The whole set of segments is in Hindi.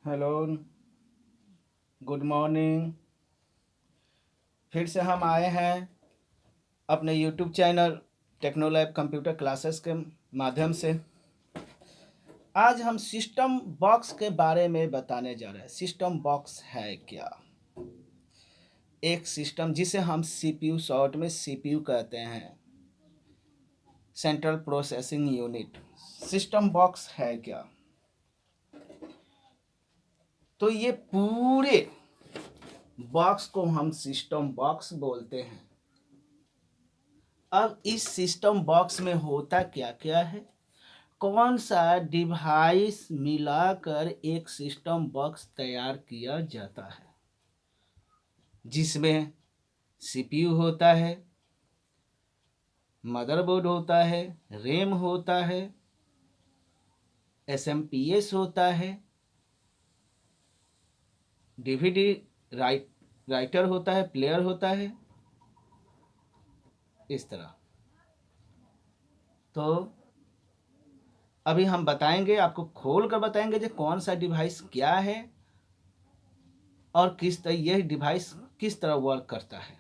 Hello, good morning. फिर से हम आए हैं अपने यूट्यूब चैनल टेक्नोलैब कंप्यूटर क्लासेस के माध्यम से। आज हम सिस्टम बॉक्स के बारे में बताने जा रहे हैं। सिस्टम बॉक्स है क्या? एक सिस्टम जिसे हम सीपीयू, शॉर्ट में सीपीयू कहते हैं, central processing unit. System box है क्या? तो ये पूरे बॉक्स को हम सिस्टम बॉक्स बोलते हैं। अब इस सिस्टम बॉक्स में होता क्या क्या है, कौन सा डिवाइस मिलाकर एक सिस्टम बॉक्स तैयार किया जाता है, जिसमें सीपीयू होता है, मदरबोर्ड होता है, रैम होता है, एसएमपीएस होता है, डीवीडी राइटर होता है, प्लेयर होता है, इस तरह। तो अभी हम बताएंगे, आपको खोल कर बताएंगे कि कौन सा डिवाइस क्या है और यह डिवाइस किस तरह वर्क करता है।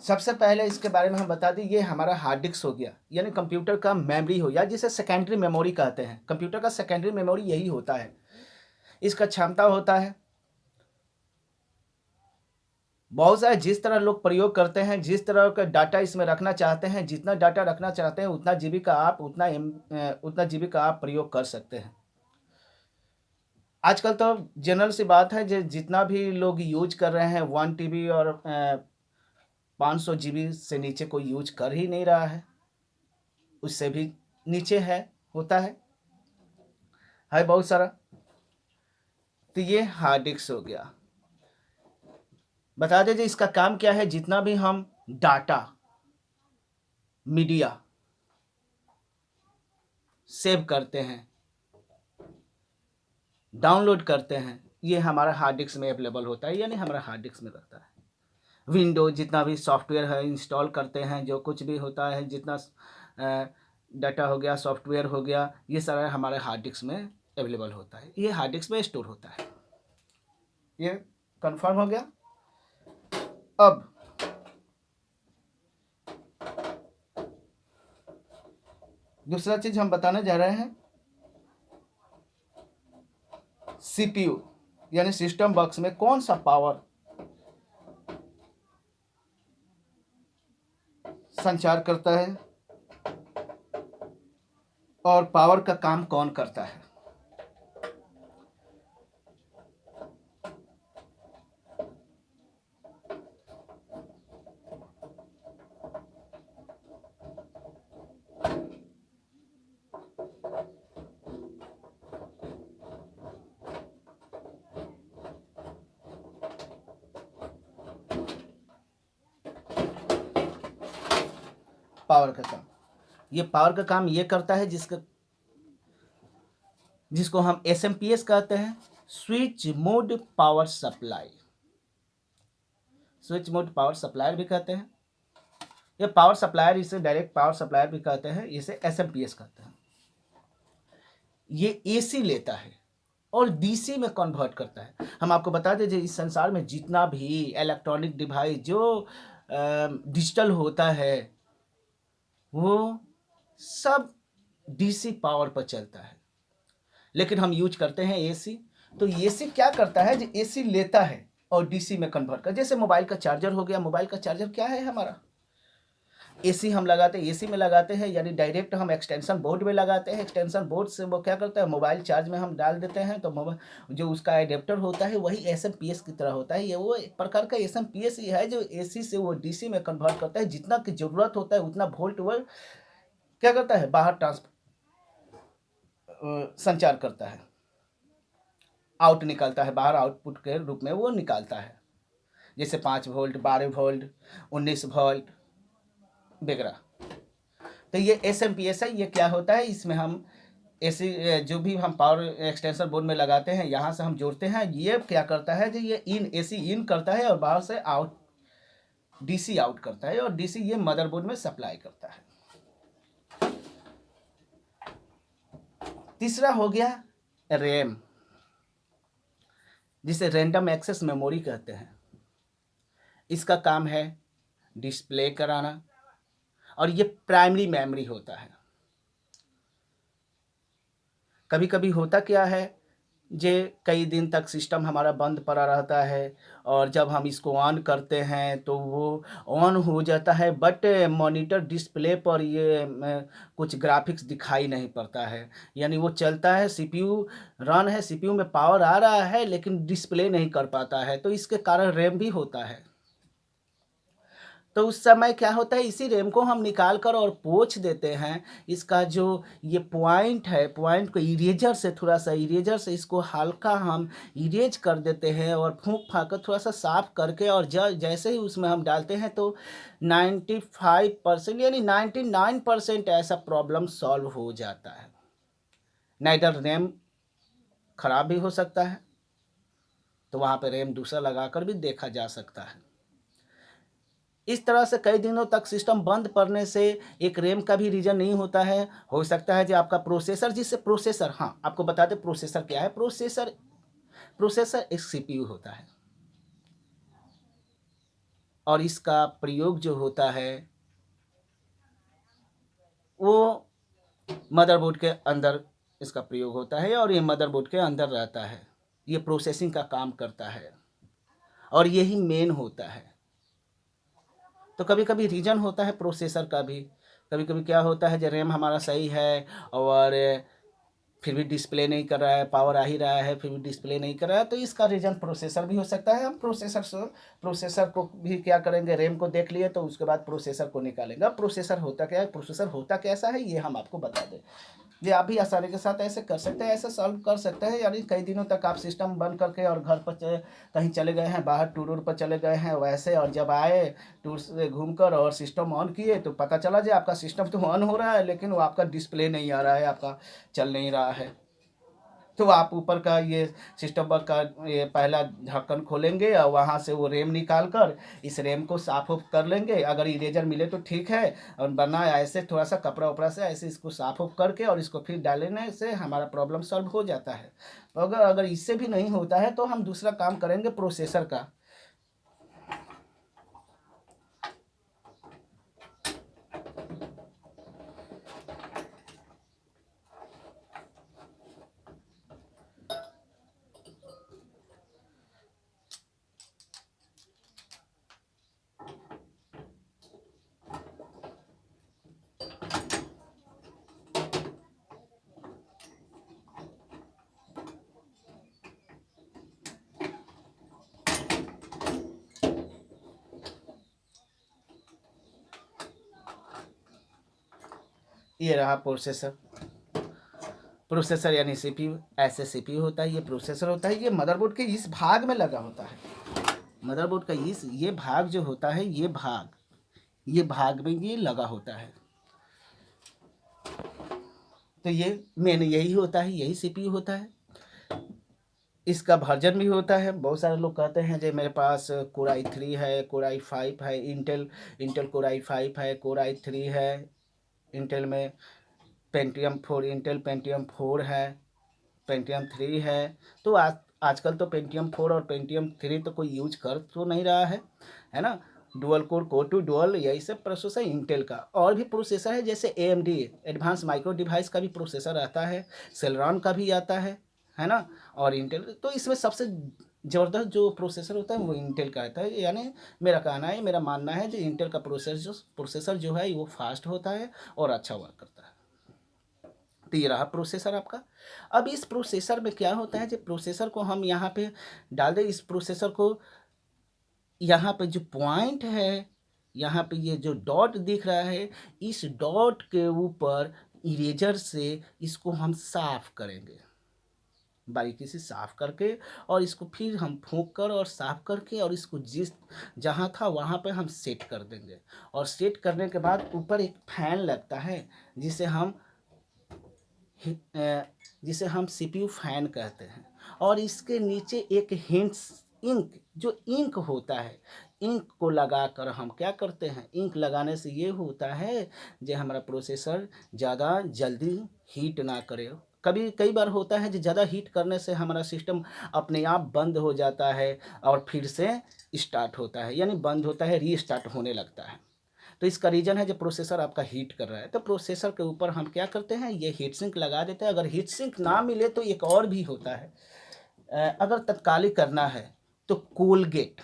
सबसे पहले इसके बारे में हम बता दें, ये हमारा हार्ड डिस्क हो गया, यानी कंप्यूटर का मेमोरी हो गया, जिसे सेकेंडरी मेमोरी कहते हैं। कंप्यूटर का सेकेंडरी मेमोरी यही होता है। इसका क्षमता होता है बहुत सारे, जिस तरह लोग प्रयोग करते हैं, जिस तरह का डाटा इसमें रखना चाहते हैं, जितना डाटा रखना चाहते हैं उतना जीबी का आप उतना जीबी का आप प्रयोग कर सकते हैं। आजकल तो जनरल सी बात है, जितना भी लोग यूज कर रहे हैं 1 TB और 500 GB से नीचे कोई यूज कर ही नहीं रहा है। उससे भी नीचे होता है बहुत सारा। तो ये हार्ड डिस्क हो गया। बता दीजिए इसका काम क्या है। जितना भी हम डाटा, मीडिया सेव करते हैं, डाउनलोड करते हैं, ये हमारा हार्ड डिस्क में अवेलेबल होता है, यानी हमारा हार्ड डिस्क में रहता है। विंडोज जितना भी सॉफ्टवेयर है इंस्टॉल करते हैं, जो कुछ भी होता है, जितना डाटा हो गया, सॉफ्टवेयर हो गया, ये सारा हमारे हार्ड डिस्क में अवेलेबल होता है। ये हार्ड डिस्क में स्टोर होता है। ये कंफर्म हो गया। अब दूसरा चीज हम बताने जा रहे हैं, सीपीयू यानी सिस्टम बॉक्स में कौन सा पावर संचार करता है और पावर का काम कौन करता है। पावर का काम, ये पावर का काम ये करता है, जिसको हम एसएमपीएस कहते हैं, switch mode power supply. Switch mode power supplier भी कहते हैं। ये पावर सप्लायर, इसे डायरेक्ट पावर सप्लायर भी कहते हैं, इसे एसएमपीएस कहते हैं। ये एसी लेता है और डीसी में कन्वर्ट करता है। हम आपको बता दें, इस संसार में जितना भी इलेक्ट्रॉनिक डिवाइस जो डिजिटल होता है, वो सब डीसी पावर पर चलता है। लेकिन हम यूज करते हैं एसी। तो एसी क्या करता है, जो एसी लेता है और डीसी में कन्वर्ट कर, जैसे मोबाइल का चार्जर हो गया। मोबाइल का चार्जर क्या है हमारा, एसी हम लगाते हैं, एसी में लगाते हैं, यानी डायरेक्ट हम एक्सटेंशन बोर्ड में लगाते हैं। एक्सटेंशन बोर्ड से वो क्या करता है, मोबाइल चार्ज में हम डाल देते हैं, तो मोबाइल जो उसका एडेप्टर होता है वही एसएमपीएस की तरह होता है। ये वो एक प्रकार का एसएमपीएस ही है, जो एसी से वो डीसी में कन्वर्ट करता है। जितना की जरूरत होता है उतना वोल्ट वो क्या करता है, बाहर ट्रांसफर संचार करता है, आउट निकलता है, बाहर आउटपुट के रूप में वो निकालता है, जैसे 5 वोल्ट, 12 वोल्ट, 19 वोल्ट वगैरह। तो ये एसएमपीएस है। ये क्या होता है, इसमें हम ऐसी जो भी हम पावर एक्सटेंशन बोर्ड में लगाते हैं, यहाँ से हम जोड़ते हैं। ये क्या करता है, जो ये इन एसी इन करता है और बाहर से आउट डीसी आउट करता है, और डीसी ये मदरबोर्ड में सप्लाई करता है। तीसरा हो गया रैम, जिसे रैंडम एक्सेस मेमोरी कहते हैं। इसका काम है डिस्प्ले कराना, और ये प्राइमरी मेमोरी होता है। कभी कभी होता क्या है, जे कई दिन तक सिस्टम हमारा बंद पड़ा रहता है, और जब हम इसको ऑन करते हैं तो वो ऑन हो जाता है, बट मॉनिटर डिस्प्ले पर ये कुछ ग्राफिक्स दिखाई नहीं पड़ता है। यानी वो चलता है, सीपीयू रन है, सीपीयू में पावर आ रहा है, लेकिन डिस्प्ले नहीं कर पाता है। तो इसके कारण रैम भी होता है। तो उस समय क्या होता है, इसी रैम को हम निकाल कर और पोंछ देते हैं। इसका जो ये पॉइंट है, पॉइंट को इरेजर से, थोड़ा सा इरेजर से इसको हल्का हम इरेज कर देते हैं, और फूंक फाँक कर थोड़ा सा साफ करके, और जैसे ही उसमें हम डालते हैं तो 95% यानी 99% ऐसा प्रॉब्लम सॉल्व हो जाता है। नाइदर रैम खराब भी हो सकता है, तो वहाँ पे रैम दूसरा लगाकर भी देखा जा सकता है। इस तरह से कई दिनों तक सिस्टम बंद पड़ने से एक रैम का भी रीज़न नहीं होता है। हो सकता है कि आपका प्रोसेसर, जिससे प्रोसेसर, हाँ आपको बता दें प्रोसेसर क्या है। प्रोसेसर एक सीपीयू होता है, और इसका प्रयोग जो होता है वो मदरबोर्ड के अंदर इसका प्रयोग होता है, और ये मदरबोर्ड के अंदर रहता है। ये प्रोसेसिंग का काम करता है, और यही मेन होता है। तो कभी कभी रीजन होता है प्रोसेसर का भी। कभी कभी क्या होता है, जो रैम हमारा सही है और फिर भी डिस्प्ले नहीं कर रहा है, पावर आ ही रहा है फिर भी डिस्प्ले नहीं कर रहा है, तो इसका रीजन प्रोसेसर भी हो सकता है। हम प्रोसेसर को भी क्या करेंगे, रैम को देख लिए तो उसके बाद प्रोसेसर को निकालेंगे। अब प्रोसेसर होता क्या है, प्रोसेसर होता कैसा है, ये हम आपको बता दें। ये आप भी आसानी के साथ ऐसे कर सकते हैं, ऐसे सॉल्व कर सकते हैं। यानी कई दिनों तक आप सिस्टम बंद करके और घर पर कहीं चले गए हैं, बाहर टूर पर चले गए हैं वैसे, और जब आए टूर से घूमकर और सिस्टम ऑन किए तो पता चला जी आपका सिस्टम तो ऑन हो रहा है, लेकिन वो आपका डिस्प्ले नहीं आ रहा है, आपका चल नहीं रहा है। तो आप ऊपर का ये सिस्टम का ये पहला ढक्कन खोलेंगे, और वहाँ से वो रैम निकाल कर इस रैम को साफ उफ कर लेंगे। अगर इरेजर मिले तो ठीक है, और वरना ऐसे थोड़ा सा कपड़ा उपड़ा से ऐसे इसको साफ उफ करके और इसको फिर डालने से हमारा प्रॉब्लम सॉल्व हो जाता है। तो अगर इससे भी नहीं होता है तो हम दूसरा काम करेंगे प्रोसेसर का। ये रहा प्रोसेसर। प्रोसेसर यानी सीपीयू, ऐसे सीपीयू होता है, ये प्रोसेसर होता है। ये मदरबोर्ड के इस भाग में लगा होता है। मदरबोर्ड का ये भाग जो होता है, ये भाग में ये लगा होता है। तो ये मेन यही होता है, यही सीपीयू होता है। इसका वर्जन भी होता है। बहुत सारे लोग कहते हैं जो मेरे पास कोर i3 है, कोर i5 है, इंटेल कोर i5 है, कोर i3 है, इंटेल में इंटेल पेंटियम 4 है, पेंटियम 3 है। तो आजकल तो पेंटियम 4 और पेंटियम 3 तो कोई यूज कर तो नहीं रहा है ना। डुअल कोर टू डुअल यही सब प्रोसेसर इंटेल का। और भी प्रोसेसर है, जैसे AMD एडवांस माइक्रो डिवाइस का भी प्रोसेसर आता है, सेलरॉन का भी आता है ना। और इंटेल, तो इसमें सबसे ज़बरदस्त जो प्रोसेसर होता है वो इंटेल का आता है। यानी मेरा कहना है, मेरा मानना है, जो इंटेल का प्रोसेसर जो है वो फास्ट होता है और अच्छा वर्क करता है। तो ये रहा प्रोसेसर आपका। अब इस प्रोसेसर में क्या होता है, जब प्रोसेसर को हम यहाँ पे डाल दें, इस प्रोसेसर को यहाँ पे जो पॉइंट है, यहाँ पे ये जो डॉट दिख रहा है, इस डॉट के ऊपर इरेजर से इसको हम साफ करेंगे, बारीकी से साफ करके, और इसको फिर हम फूंक कर और साफ करके, और इसको जिस जहाँ था वहाँ पे हम सेट कर देंगे। और सेट करने के बाद ऊपर एक फैन लगता है जिसे हम CPU फैन कहते हैं। और इसके नीचे एक हिंट्स इंक, जो इंक होता है, इंक को लगाकर हम क्या करते हैं, इंक लगाने से ये होता है जो हमारा प्रोसेसर ज़्यादा जल्दी हीट ना करे। कई बार होता है जो ज़्यादा हीट करने से हमारा सिस्टम अपने आप बंद हो जाता है और फिर से स्टार्ट होता है, यानी बंद होता है, रीस्टार्ट होने लगता है। तो इसका रीज़न है जो प्रोसेसर आपका हीट कर रहा है। तो प्रोसेसर के ऊपर हम क्या करते हैं, ये हीट सिंक लगा देते हैं। अगर हीट सिंक ना मिले तो एक और भी होता है, अगर तत्कालिक करना है तो कोलगेट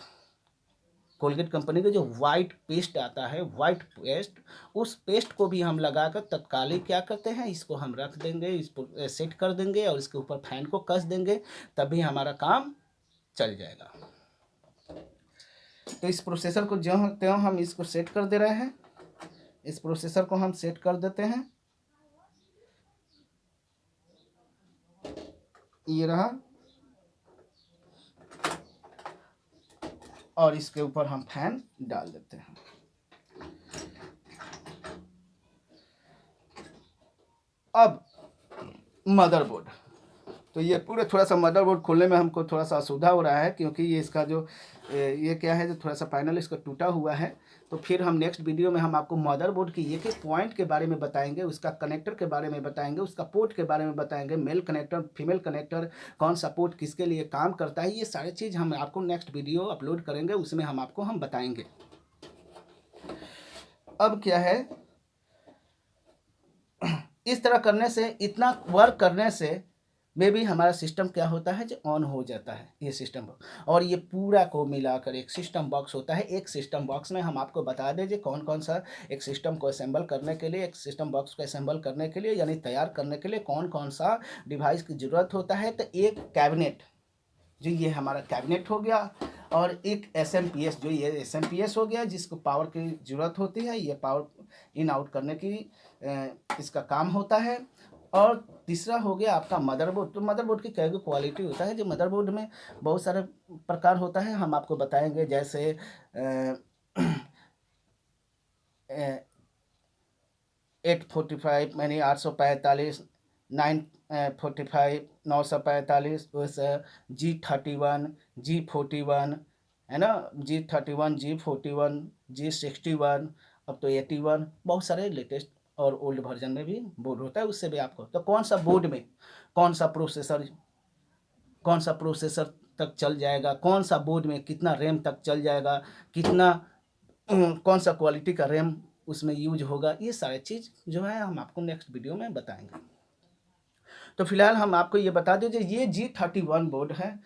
कंपनी का जो वाइट पेस्ट आता है, वाइट पेस्ट, उस पेस्ट को भी हम लगाकर तत्कालिक क्या करते हैं, इसको हम रख देंगे, इसको सेट कर देंगे और इसके ऊपर फैन को कस देंगे, तभी हमारा काम चल जाएगा। तो इस प्रोसेसर को ज्यों त्यों हम इसको सेट कर दे रहे हैं, इस प्रोसेसर को हम सेट कर देते हैं। ये रहा, और इसके ऊपर हम फैन डाल देते हैं। अब मदरबोर्ड, तो ये पूरे थोड़ा सा मदरबोर्ड खोलने में हमको थोड़ा सा असुविधा हो रहा है, क्योंकि ये इसका जो ये क्या है, जो थोड़ा सा पैनल इसका टूटा हुआ है। तो फिर हम नेक्स्ट वीडियो में हम आपको मदरबोर्ड की एक एक पॉइंट के बारे में बताएंगे, उसका कनेक्टर के बारे में बताएंगे, उसका पोर्ट के बारे में बताएंगे, मेल कनेक्टर, फीमेल कनेक्टर, कौन सा पोर्ट किसके लिए काम करता है, ये सारी चीज़ हम आपको नेक्स्ट वीडियो अपलोड करेंगे, उसमें हम आपको बताएंगे। अब क्या है, इस तरह करने से, इतना वर्क करने से में भी हमारा सिस्टम क्या होता है, जो ऑन हो जाता है ये सिस्टम बॉक्स। और ये पूरा को मिलाकर एक सिस्टम बॉक्स होता है। एक सिस्टम बॉक्स में हम आपको बता दें कौन कौन सा, एक सिस्टम को असेंबल करने के लिए, एक सिस्टम बॉक्स को असेंबल करने के लिए यानी तैयार करने के लिए कौन कौन सा डिवाइस की ज़रूरत होता है। तो एक कैबिनेट, जो ये हमारा कैबिनेट हो गया, और एक SMPS, जो ये SMPS हो गया, जिसको पावर की ज़रूरत होती है, ये पावर इन आउट करने की इसका काम होता है। और तीसरा हो गया आपका मदरबोर्ड। तो मदरबोर्ड की कई क्वालिटी होता है, जो मदरबोर्ड में बहुत सारे प्रकार होता है, हम आपको बताएंगे। जैसे 845 यानी 845, 945, 945, उस G31, G41 है ना, G31, G41, G61, अब तो 81, बहुत सारे लेटेस्ट और ओल्ड वर्जन में भी बोर्ड होता है, उससे भी आपको। तो कौन सा बोर्ड में कौन सा प्रोसेसर तक चल जाएगा, कौन सा बोर्ड में कितना रैम तक चल जाएगा, कितना कौन सा क्वालिटी का रैम उसमें यूज होगा, ये सारे चीज़ जो है हम आपको नेक्स्ट वीडियो में बताएंगे। तो फिलहाल हम आपको ये बता दीजिए, ये G31 बोर्ड है,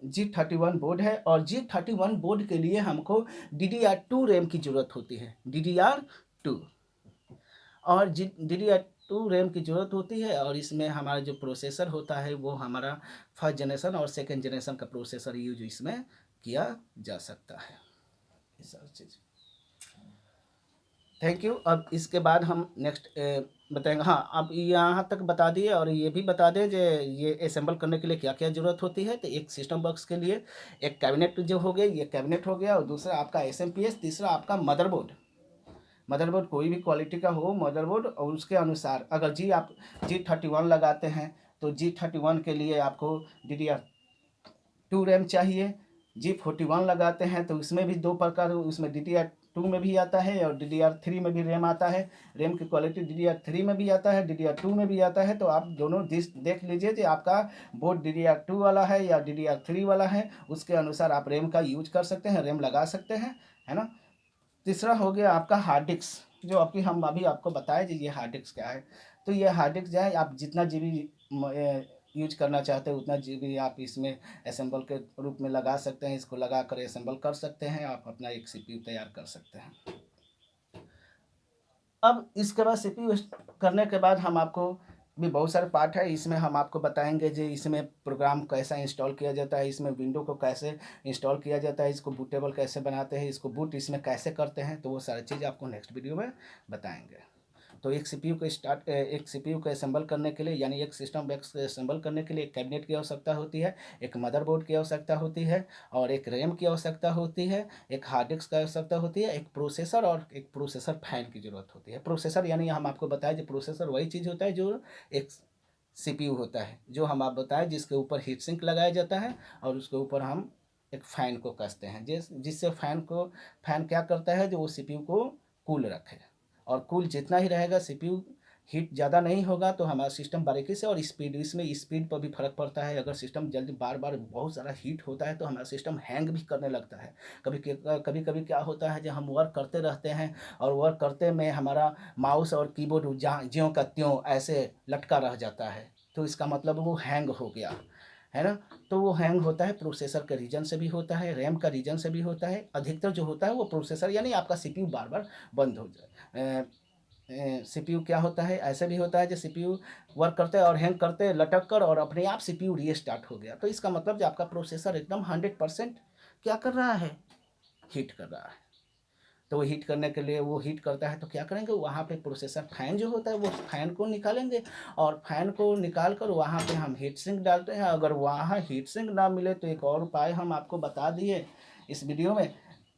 G31 बोर्ड है। और G31 बोर्ड के लिए हमको DDR2 रैम की ज़रूरत होती है, DDR2, और DDR2 रैम की ज़रूरत होती है। और इसमें हमारा जो प्रोसेसर होता है वो हमारा फर्स्ट जनरेशन और सेकेंड जनरेशन का प्रोसेसर यूज इसमें किया जा सकता है, ये सारी चीज़। Thank you. अब इसके बाद हम नेक्स्ट बताएंगे। हाँ, अब यहाँ तक बता दिए, और ये भी बता दें जो ये असेंबल करने के लिए क्या क्या ज़रूरत होती है। तो एक सिस्टम बॉक्स के लिए एक कैबिनेट जो हो गया, ये कैबिनेट हो गया, और दूसरा आपका SMPS, तीसरा आपका मदरबोर्ड कोई भी क्वालिटी का हो मदरबोर्ड, और उसके अनुसार अगर आप G31 लगाते हैं तो G31 के लिए आपको DDR2 रैम चाहिए। G41 लगाते हैं तो इसमें भी 2 प्रकार, उसमें DDR2 में भी आता है और DDR3 में भी रैम आता है। रैम की क्वालिटी DDR3 में भी आता है, DDR2 में भी आता है। तो आप दोनों देख लीजिए कि आपका बोर्ड DDR2 वाला है या DDR3 वाला है, उसके अनुसार आप रैम का यूज कर सकते हैं, रैम लगा सकते हैं, है ना। तीसरा हो गया आपका हार्ड डिस्क, जो आपकी हम अभी आपको बताए जी, ये हार्ड डिस्क क्या है। तो ये हार्ड डिस्क जो है, आप जितना GB यूज करना चाहते हैं उतना GB आप इसमें असेंबल के रूप में लगा सकते हैं, इसको लगा कर असेंबल कर सकते हैं, आप अपना एक CPU तैयार कर सकते हैं। अब इसके बाद CPU करने के बाद हम आपको भी बहुत सारे पार्ट है, इसमें हम आपको बताएंगे जो इसमें प्रोग्राम कैसा इंस्टॉल किया जाता है, इसमें विंडो को कैसे इंस्टॉल किया जाता है, इसको बूटेबल कैसे बनाते हैं, इसको बूट इसमें कैसे करते हैं। तो वो सारी चीज़ आपको नेक्स्ट वीडियो में बताएंगे। तो एक सीपीयू को असेंबल करने के लिए, यानी एक सिस्टम बॉक्स को असेंबल करने के लिए एक कैबिनेट की आवश्यकता होती है, एक मदरबोर्ड की आवश्यकता होती है, और एक रैम की आवश्यकता होती है, एक हार्ड डिस्क की आवश्यकता होती है, एक प्रोसेसर और एक प्रोसेसर फैन की ज़रूरत होती है। प्रोसेसर यानी हम आपको बताएं जो प्रोसेसर वही चीज़ होता है जो एक सीपीयू होता है, जो हम आप बताएं जिसके ऊपर हीट सिंक लगाया जाता है और उसके ऊपर हम एक फ़ैन को कसते हैं, जिससे फ़ैन क्या करता है, जो वो सीपीयू को कूल रखे। और कूल जितना ही रहेगा, सीपीयू हीट ज़्यादा नहीं होगा तो हमारा सिस्टम बारीकी से, और इसमें स्पीड पर भी फ़र्क पड़ता है। अगर सिस्टम जल्दी बार बार बहुत सारा हीट होता है तो हमारा सिस्टम हैंग भी करने लगता है। कभी कभी क्या होता है, जब हम वर्क करते रहते हैं और वर्क करते में हमारा माउस और कीबोर्ड जहाँ ज्यों का त्यों ऐसे लटका रह जाता है, तो इसका मतलब वो हैंग हो गया है ना। तो वो हैंग होता है प्रोसेसर के रीजन से भी होता है, रैम का रीजन से भी होता है। अधिकतर जो होता है वो प्रोसेसर, यानी आपका सीपीयू बार बार बंद हो जाए। सीपीयू क्या होता है, ऐसे भी होता है जो सीपीयू वर्क करते और हैंग करते लटक कर और अपने आप सीपीयू रीस्टार्ट हो गया, तो इसका मतलब जो आपका प्रोसेसर एकदम 100% क्या कर रहा है, हीट कर रहा है। तो वो हीट करने के लिए वो हीट करता है तो क्या करेंगे, वहाँ पे प्रोसेसर फैन जो होता है वो फैन को निकालेंगे, और फैन को निकाल कर वहाँ पे हम हीट सिंक डालते हैं। अगर वहाँ हीट सिंक ना मिले तो एक और उपाय हम आपको बता दिए इस वीडियो में,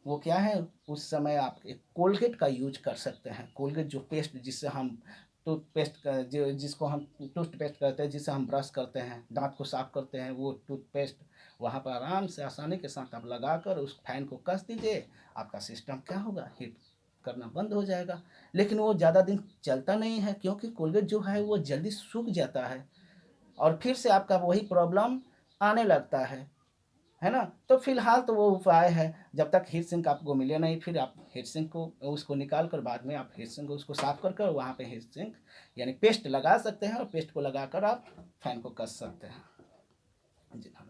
वो क्या है, उस समय आप एक कोलगेट का यूज कर सकते हैं। कोलगेट जो पेस्ट जिससे हम टूथपेस्ट का जो जिसको हम टूथपेस्ट कहते हैं, जिससे हम ब्रश करते हैं, दांत को साफ करते हैं, वो टूथपेस्ट वहाँ पर आराम से आसानी के साथ आप लगाकर उस फैन को कस दीजिए, आपका सिस्टम क्या होगा, हीट करना बंद हो जाएगा। लेकिन वो ज़्यादा दिन चलता नहीं है, क्योंकि कोलगेट जो है वो जल्दी सूख जाता है और फिर से आपका वही प्रॉब्लम आने लगता है ना। तो फिलहाल तो वो उपाय है, जब तक हीट सिंक आपको मिले नहीं, फिर आप हीट सिंक को उसको निकाल कर बाद में आप हीट सिंक को उसको साफ कर कर वहाँ पे हीट सिंक यानी पेस्ट लगा सकते हैं, और पेस्ट को लगाकर आप फैन को कस सकते हैं। जी हाँ।